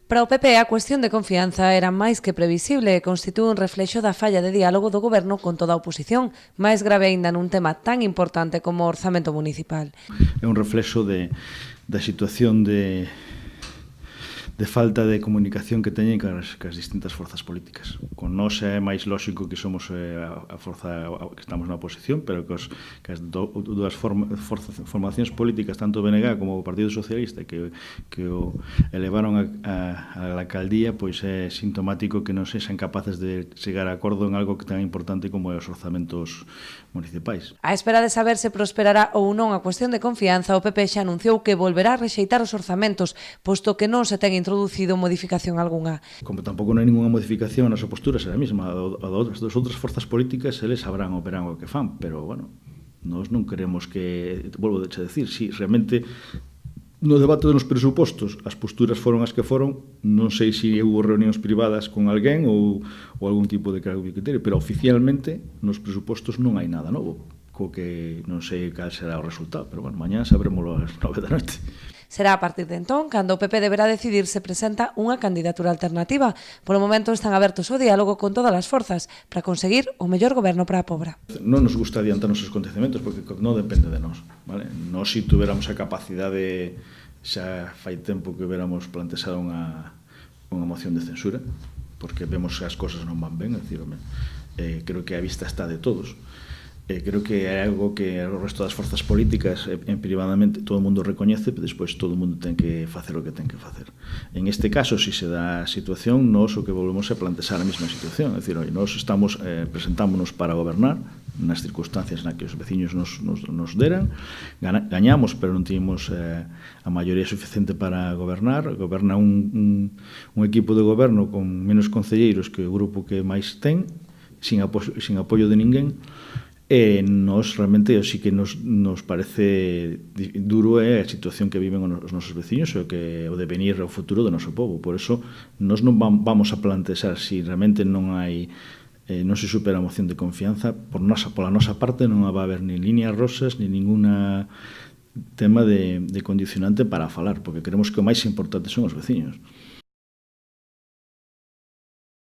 Para o PP, a cuestión de confianza era máis que previsible e constitúe un reflexo da falla de diálogo do goberno con toda a oposición, máis grave aínda nun tema tan importante como o orzamento municipal. É un reflexo da situación de falta de comunicación que teñen cas distintas forzas políticas. Con nós é máis lóxico que somos a forza que estamos na oposición, pero que as dúas formacións políticas, tanto o BNG como o Partido Socialista, que o elevaron a la alcaldía, pois é sintomático que non sexan capaces de chegar a acordo en algo que tan importante como os orzamentos municipais. A espera de saber se prosperará ou non a cuestión de confianza, o PP xa anunciou que volverá a rexeitar os orzamentos, posto que non se ten introducido modificación algunha. Como tampouco non hai ninguna modificación, a nosa postura será a mesma. Das outras forzas políticas, eles sabrán o verán o que fan, pero, bueno, nós non queremos que, volvo a decir, si realmente no debate dos presupostos as posturas foron as que foron, non sei se houve reunións privadas con alguén ou algún tipo de cargo criterio, pero oficialmente nos presupostos non hai nada novo, co que non sei cal será o resultado, pero, bueno, mañá sabremoslo ás 9 da noite. Será a partir de entón cando o PP deberá decidir se presenta unha candidatura alternativa. Polo momento están abertos ao diálogo con todas as forzas para conseguir o mellor goberno para a Pobra. Non nos gusta adiantarnos os acontecementos porque non depende de nós, vale? Nós, se tuveramos a capacidade, xa fai tempo que hubiéramos plantexado unha moción de censura, porque vemos que as cosas non van ben, é dicir, creo que a vista está de todos. Creo que é algo que o resto das forzas políticas en privadamente todo o mundo recoñece, pero despois todo o mundo ten que facer o que ten que facer. En este caso, se se dá a situación, nós o que volvemos a plantexar a mesma situación, é dicir, nós estamos presentámonos para gobernar nas circunstancias na que os veciños nos deran, gañamos, pero non tínhamos a maioría suficiente para gobernar, goberna un equipo de goberno con menos concelleiros que o grupo que máis ten, sin apoio de ninguén. E nos realmente o sí que nos parece duro é a situación que viven os nosos veciños e o devenir o futuro do noso povo. Por eso nos non vamos a plantexar se realmente non se supera a moción de confianza pola nosa parte non va a haber nin líneas rosas nin ninguna tema de condicionante para falar, porque queremos que o máis importante son os veciños.